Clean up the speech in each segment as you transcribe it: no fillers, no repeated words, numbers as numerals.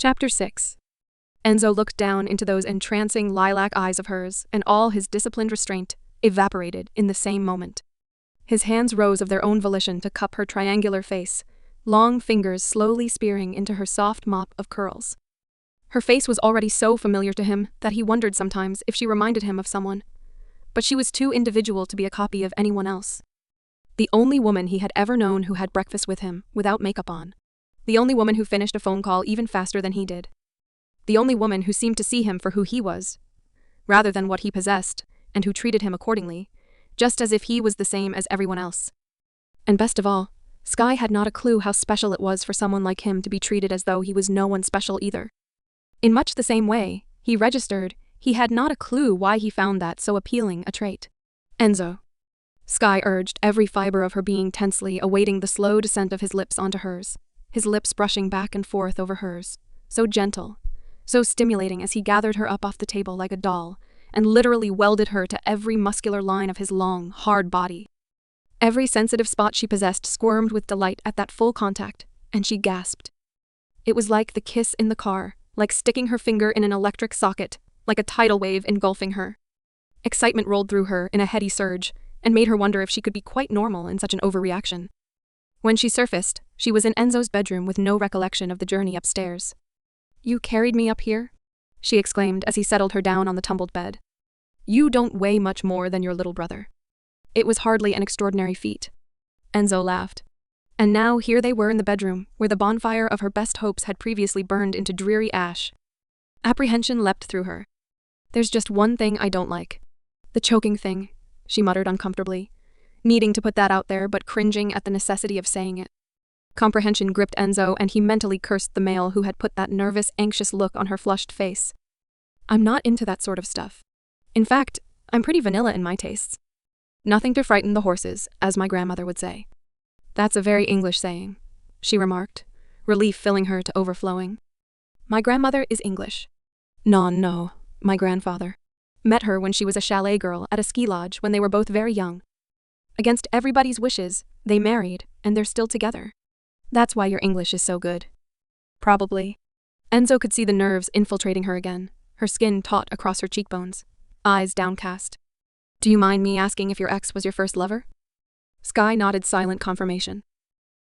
Chapter 6. Enzo looked down into those entrancing lilac eyes of hers, and all his disciplined restraint evaporated in the same moment. His hands rose of their own volition to cup her triangular face, long fingers slowly spearing into her soft mop of curls. Her face was already so familiar to him that he wondered sometimes if she reminded him of someone. But she was too individual to be a copy of anyone else. The only woman he had ever known who had breakfast with him without makeup on. The only woman who finished a phone call even faster than he did. The only woman who seemed to see him for who he was, rather than what he possessed, and who treated him accordingly, just as if he was the same as everyone else. And best of all, Sky had not a clue how special it was for someone like him to be treated as though he was no one special either. In much the same way, he registered, he had not a clue why he found that so appealing a trait. Enzo. Sky urged, every fiber of her being tensely awaiting the slow descent of his lips onto hers, his lips brushing back and forth over hers, so gentle, so stimulating as he gathered her up off the table like a doll, and literally welded her to every muscular line of his long, hard body. Every sensitive spot she possessed squirmed with delight at that full contact, and she gasped. It was like the kiss in the car, like sticking her finger in an electric socket, like a tidal wave engulfing her. Excitement rolled through her in a heady surge, and made her wonder if she could be quite normal in such an overreaction. When she surfaced, she was in Enzo's bedroom with no recollection of the journey upstairs. "You carried me up here?" she exclaimed as he settled her down on the tumbled bed. "You don't weigh much more than your little brother." It was hardly an extraordinary feat. Enzo laughed. And now here they were in the bedroom, where the bonfire of her best hopes had previously burned into dreary ash. Apprehension leapt through her. "There's just one thing I don't like. The choking thing," she muttered uncomfortably, needing to put that out there but cringing at the necessity of saying it. Comprehension gripped Enzo, and he mentally cursed the male who had put that nervous, anxious look on her flushed face. "I'm not into that sort of stuff. In fact, I'm pretty vanilla in my tastes. Nothing to frighten the horses, as my grandmother would say." "That's a very English saying," she remarked, relief filling her to overflowing. "My grandmother is English." No, my grandfather. Met her when she was a chalet girl at a ski lodge when they were both very young. Against everybody's wishes, they married, and they're still together. That's why your English is so good." "Probably." Enzo could see the nerves infiltrating her again, her skin taut across her cheekbones, eyes downcast. "Do you mind me asking if your ex was your first lover?" Sky nodded silent confirmation.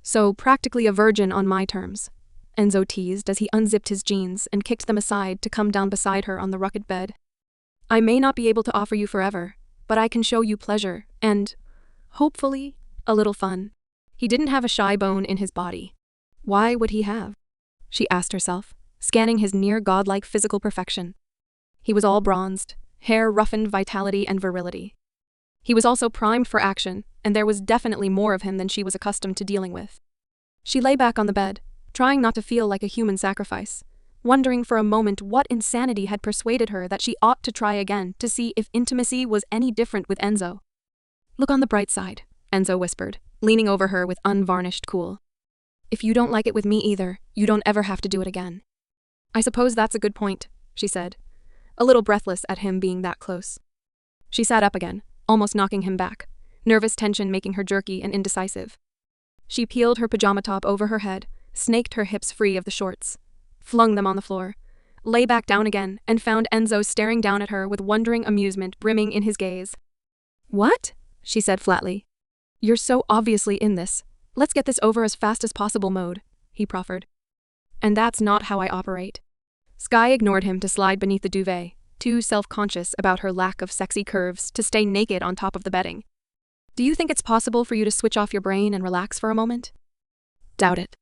"So practically a virgin on my terms," Enzo teased as he unzipped his jeans and kicked them aside to come down beside her on the rugged bed. "I may not be able to offer you forever, but I can show you pleasure and, hopefully, a little fun." He didn't have a shy bone in his body. Why would he have? She asked herself, scanning his near godlike physical perfection. He was all bronzed, hair roughened vitality and virility. He was also primed for action, and there was definitely more of him than she was accustomed to dealing with. She lay back on the bed, trying not to feel like a human sacrifice, wondering for a moment what insanity had persuaded her that she ought to try again to see if intimacy was any different with Enzo. "Look on the bright side," Enzo whispered, leaning over her with unvarnished cool. "If you don't like it with me either, you don't ever have to do it again." "I suppose that's a good point," she said, a little breathless at him being that close. She sat up again, almost knocking him back, nervous tension making her jerky and indecisive. She peeled her pajama top over her head, snaked her hips free of the shorts, flung them on the floor, lay back down again, and found Enzo staring down at her with wondering amusement brimming in his gaze. "What?" she said flatly. "You're so obviously in this. Let's get this over as fast as possible mode," he proffered. "And that's not how I operate." Sky ignored him to slide beneath the duvet, too self-conscious about her lack of sexy curves to stay naked on top of the bedding. "Do you think it's possible for you to switch off your brain and relax for a moment?" "Doubt it.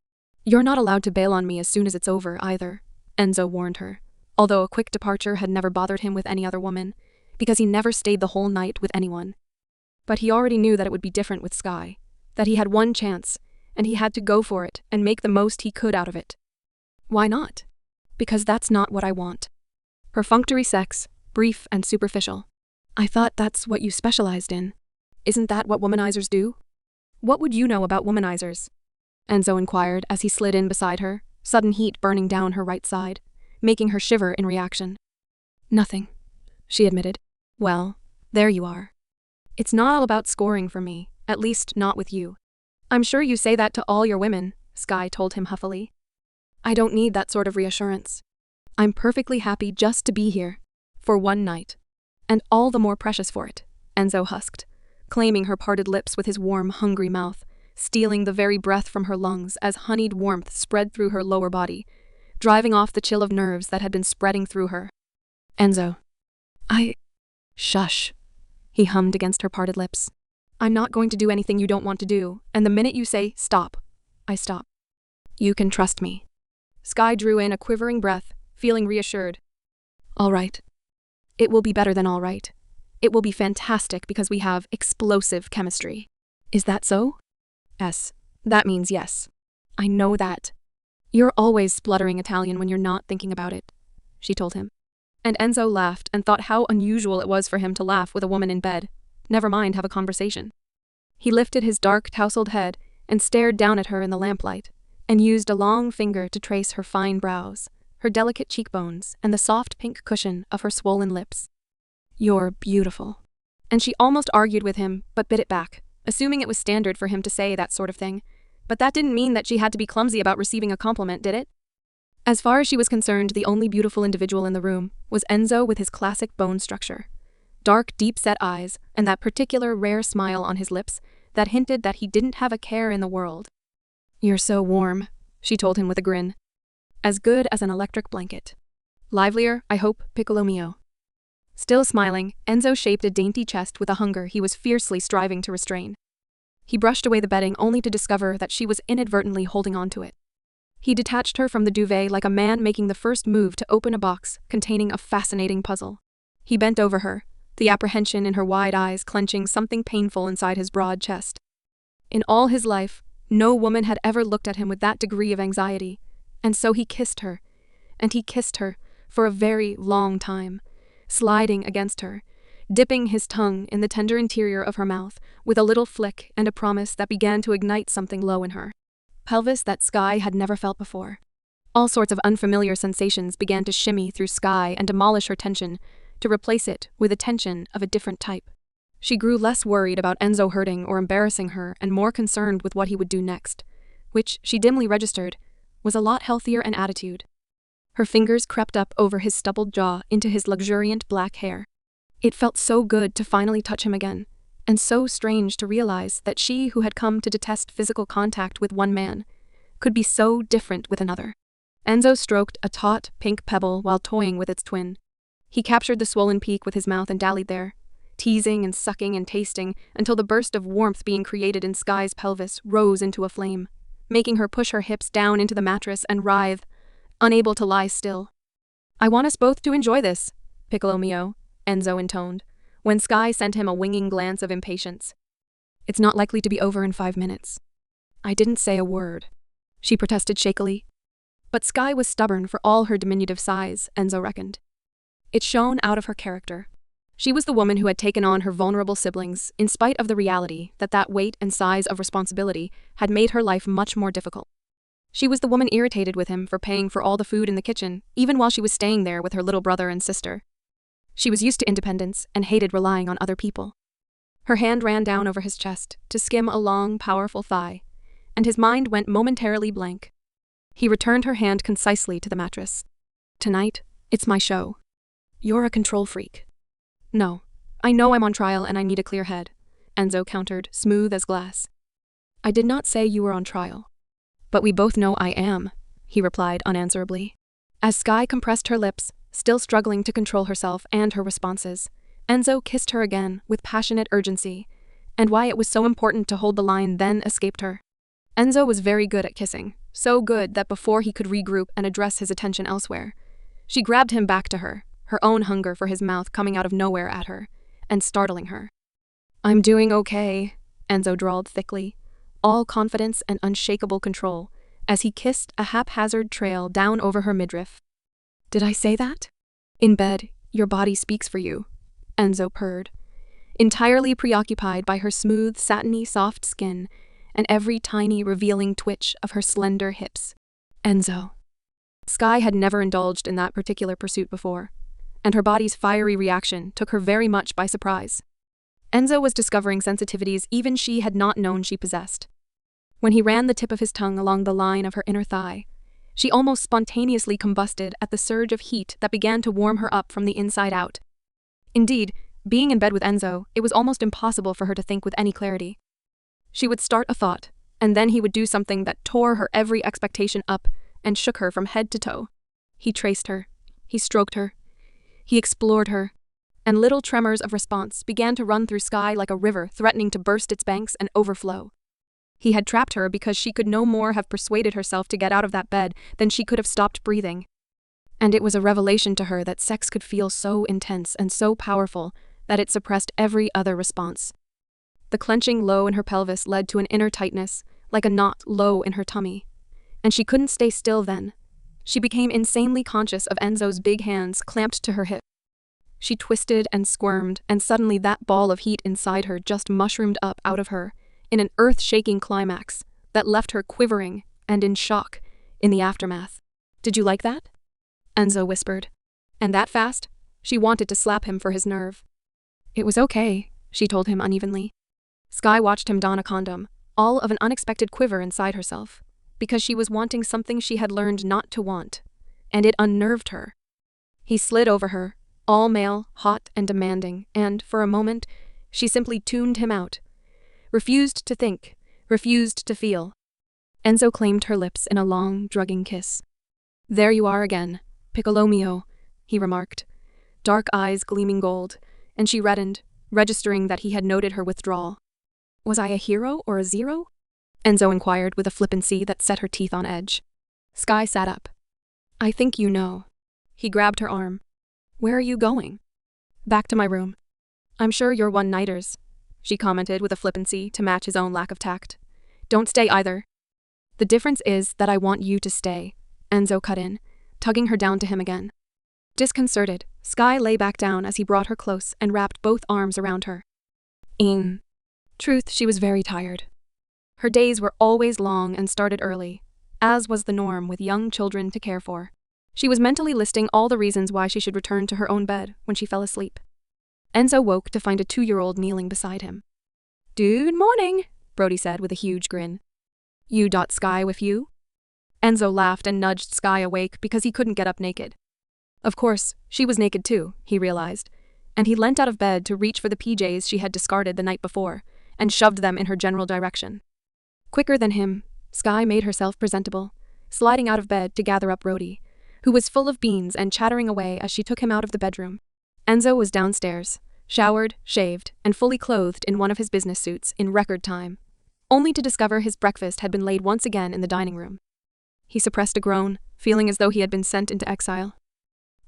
You're not allowed to bail on me as soon as it's over, either," Enzo warned her, although a quick departure had never bothered him with any other woman, because he never stayed the whole night with anyone. But he already knew that it would be different with Sky, that he had one chance, and he had to go for it and make the most he could out of it. "Why not?" "Because that's not what I want." Perfunctory sex, brief and superficial. "I thought that's what you specialized in. Isn't that what womanizers do?" "What would you know about womanizers?" Enzo inquired as he slid in beside her, sudden heat burning down her right side, making her shiver in reaction. "Nothing," she admitted. "Well, there you are. It's not all about scoring for me, at least not with you." "I'm sure you say that to all your women," Sky told him huffily. I don't need that sort of reassurance. I'm perfectly happy just to be here. For one night. And all the more precious for it, Enzo husked, claiming her parted lips with his warm, hungry mouth, stealing the very breath from her lungs as honeyed warmth spread through her lower body, driving off the chill of nerves that had been spreading through her. Enzo. Shush. He hummed against her parted lips. I'm not going to do anything you don't want to do, and the minute you say stop, I stop. You can trust me. Sky drew in a quivering breath, feeling reassured. All right. It will be better than all right. It will be fantastic because we have explosive chemistry. Is that so? S. That means yes. I know that. You're always spluttering Italian when you're not thinking about it, she told him. And Enzo laughed and thought how unusual it was for him to laugh with a woman in bed, never mind have a conversation. He lifted his dark, tousled head and stared down at her in the lamplight, and used a long finger to trace her fine brows, her delicate cheekbones, and the soft pink cushion of her swollen lips. You're beautiful. And she almost argued with him, but bit it back, assuming it was standard for him to say that sort of thing. But that didn't mean that she had to be clumsy about receiving a compliment, did it? As far as she was concerned, the only beautiful individual in the room was Enzo with his classic bone structure. Dark, deep-set eyes, and that particular rare smile on his lips that hinted that he didn't have a care in the world. You're so warm, she told him with a grin. As good as an electric blanket. Livelier, I hope, piccolo mio. Still smiling, Enzo shaped a dainty chest with a hunger he was fiercely striving to restrain. He brushed away the bedding only to discover that she was inadvertently holding on to it. He detached her from the duvet like a man making the first move to open a box containing a fascinating puzzle. He bent over her, the apprehension in her wide eyes clenching something painful inside his broad chest. In all his life, no woman had ever looked at him with that degree of anxiety, and so he kissed her, and he kissed her for a very long time, sliding against her, dipping his tongue in the tender interior of her mouth with a little flick and a promise that began to ignite something low in her. Pelvis that Sky had never felt before. All sorts of unfamiliar sensations began to shimmy through Sky and demolish her tension, to replace it with a tension of a different type. She grew less worried about Enzo hurting or embarrassing her and more concerned with what he would do next, which, she dimly registered, was a lot healthier an attitude. Her fingers crept up over his stubbled jaw into his luxuriant black hair. It felt so good to finally touch him again, and so strange to realize that she who had come to detest physical contact with one man could be so different with another. Enzo stroked a taut, pink pebble while toying with its twin. He captured the swollen peak with his mouth and dallied there, teasing and sucking and tasting until the burst of warmth being created in Sky's pelvis rose into a flame, making her push her hips down into the mattress and writhe, unable to lie still. I want us both to enjoy this, piccolo mio, Enzo intoned, when Sky sent him a winging glance of impatience. It's not likely to be over in 5 minutes. I didn't say a word, she protested shakily. But Sky was stubborn for all her diminutive size, Enzo reckoned. It shone out of her character. She was the woman who had taken on her vulnerable siblings in spite of the reality that that weight and size of responsibility had made her life much more difficult. She was the woman irritated with him for paying for all the food in the kitchen, even while she was staying there with her little brother and sister. She was used to independence and hated relying on other people. Her hand ran down over his chest to skim a long, powerful thigh, and his mind went momentarily blank. He returned her hand concisely to the mattress. Tonight, it's my show. You're a control freak. No, I know I'm on trial and I need a clear head, Enzo countered, smooth as glass. I did not say you were on trial. But we both know I am, he replied unanswerably. As Sky compressed her lips, still struggling to control herself and her responses, Enzo kissed her again with passionate urgency, and why it was so important to hold the line then escaped her. Enzo was very good at kissing, so good that before he could regroup and address his attention elsewhere, she grabbed him back to her own hunger for his mouth coming out of nowhere at her, and startling her. I'm doing okay, Enzo drawled thickly, all confidence and unshakable control, as he kissed a haphazard trail down over her midriff. Did I say that? In bed, your body speaks for you, Enzo purred, entirely preoccupied by her smooth, satiny, soft skin and every tiny, revealing twitch of her slender hips. Enzo. Sky had never indulged in that particular pursuit before, and her body's fiery reaction took her very much by surprise. Enzo was discovering sensitivities even she had not known she possessed. When he ran the tip of his tongue along the line of her inner thigh, She almost spontaneously combusted at the surge of heat that began to warm her up from the inside out. Indeed, being in bed with Enzo, it was almost impossible for her to think with any clarity. She would start a thought, and then he would do something that tore her every expectation up and shook her from head to toe. He traced her. He stroked her. He explored her. And little tremors of response began to run through Sky like a river threatening to burst its banks and overflow. He had trapped her because she could no more have persuaded herself to get out of that bed than she could have stopped breathing. And it was a revelation to her that sex could feel so intense and so powerful that it suppressed every other response. The clenching low in her pelvis led to an inner tightness, like a knot low in her tummy. And she couldn't stay still then. She became insanely conscious of Enzo's big hands clamped to her hip. She twisted and squirmed, and suddenly that ball of heat inside her just mushroomed up out of her in an earth-shaking climax that left her quivering and in shock in the aftermath. "Did you like that?" Enzo whispered. And that fast? She wanted to slap him for his nerve. "It was okay," she told him unevenly. Sky watched him don a condom, all of an unexpected quiver inside herself, because she was wanting something she had learned not to want, and it unnerved her. He slid over her, all male, hot and demanding, and, for a moment, she simply tuned him out. Refused to think, refused to feel. Enzo claimed her lips in a long, drugging kiss. "There you are again, Piccolo mio," he remarked, dark eyes gleaming gold, and she reddened, registering that he had noted her withdrawal. "Was I a hero or a zero?" Enzo inquired with a flippancy that set her teeth on edge. Sky sat up. "I think you know." He grabbed her arm. "Where are you going?" "Back to my room." "I'm sure you're one-nighters," she commented with a flippancy to match his own lack of tact. "Don't stay either." "The difference is that I want you to stay," Enzo cut in, tugging her down to him again. Disconcerted, Sky lay back down as he brought her close and wrapped both arms around her. In truth, she was very tired. Her days were always long and started early, as was the norm with young children to care for. She was mentally listing all the reasons why she should return to her own bed when she fell asleep. Enzo woke to find a 2-year-old kneeling beside him. "Good morning," Brody said with a huge grin. "You dot Sky with you?" Enzo laughed and nudged Sky awake because he couldn't get up naked. Of course, she was naked too, he realized, and he leant out of bed to reach for the PJs she had discarded the night before, and shoved them in her general direction. Quicker than him, Sky made herself presentable, sliding out of bed to gather up Brody, who was full of beans and chattering away as she took him out of the bedroom. Enzo was downstairs, showered, shaved, and fully clothed in one of his business suits in record time, only to discover his breakfast had been laid once again in the dining room. He suppressed a groan, feeling as though he had been sent into exile.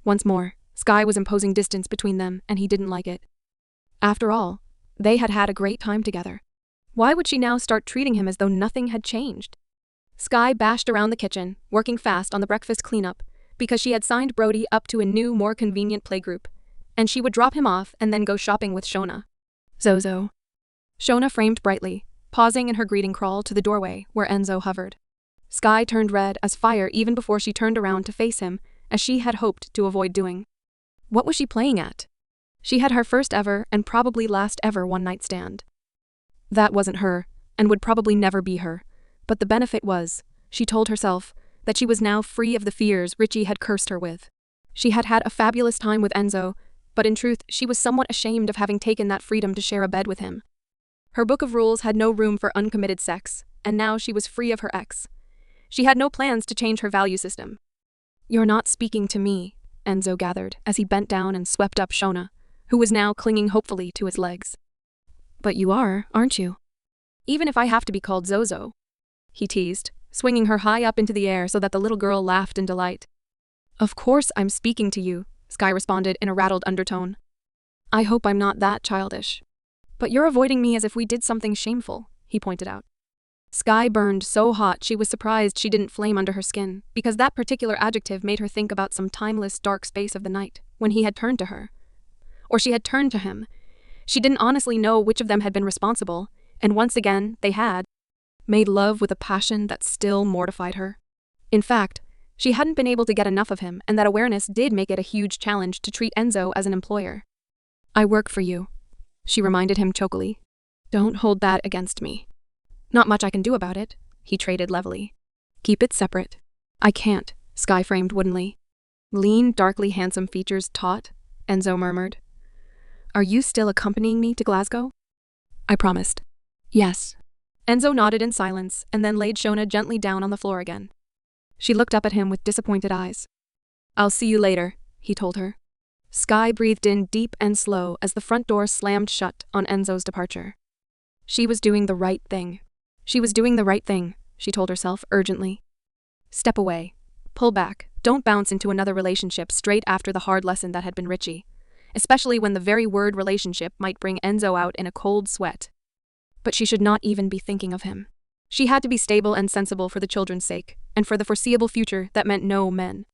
Once more, Sky was imposing distance between them, and he didn't like it. After all, they had had a great time together. Why would she now start treating him as though nothing had changed? Sky bashed around the kitchen, working fast on the breakfast cleanup, because she had signed Brody up to a new, more convenient playgroup, and she would drop him off and then go shopping with Shona. Zozo. Shona framed brightly, pausing in her greeting crawl to the doorway where Enzo hovered. Sky turned red as fire even before she turned around to face him, as she had hoped to avoid doing. What was she playing at? She had her first ever and probably last ever one-night stand. That wasn't her, and would probably never be her, but the benefit was, she told herself, that she was now free of the fears Richie had cursed her with. She had had a fabulous time with Enzo, but in truth she was somewhat ashamed of having taken that freedom to share a bed with him. Her book of rules had no room for uncommitted sex, and now she was free of her ex. She had no plans to change her value system. "You're not speaking to me," Enzo gathered as he bent down and swept up Shona, who was now clinging hopefully to his legs. "But you are, aren't you? Even if I have to be called Zozo," he teased, swinging her high up into the air so that the little girl laughed in delight. "Of course I'm speaking to you," Sky responded in a rattled undertone. "I hope I'm not that childish." "But you're avoiding me as if we did something shameful," he pointed out. Sky burned so hot she was surprised she didn't flame under her skin, because that particular adjective made her think about some timeless dark space of the night, when he had turned to her. Or she had turned to him. She didn't honestly know which of them had been responsible, and once again, they had made love with a passion that still mortified her. In fact, she hadn't been able to get enough of him, and that awareness did make it a huge challenge to treat Enzo as an employer. "I work for you," she reminded him chokily. "Don't hold that against me." "Not much I can do about it," he traded levelly. "Keep it separate." I can't, Sky framed woodenly. Lean, darkly handsome features taut, Enzo murmured. Are you still accompanying me to Glasgow? I promised. Yes. Enzo nodded in silence and then laid Shona gently down on the floor again. She looked up at him with disappointed eyes. I'll see you later, he told her. Sky breathed in deep and slow as the front door slammed shut on Enzo's departure. She was doing the right thing. She was doing the right thing, she told herself urgently. Step away. Pull back. Don't bounce into another relationship straight after the hard lesson that had been Richie, especially when the very word relationship might bring Enzo out in a cold sweat. But she should not even be thinking of him. She had to be stable and sensible for the children's sake, and for the foreseeable future that meant no men.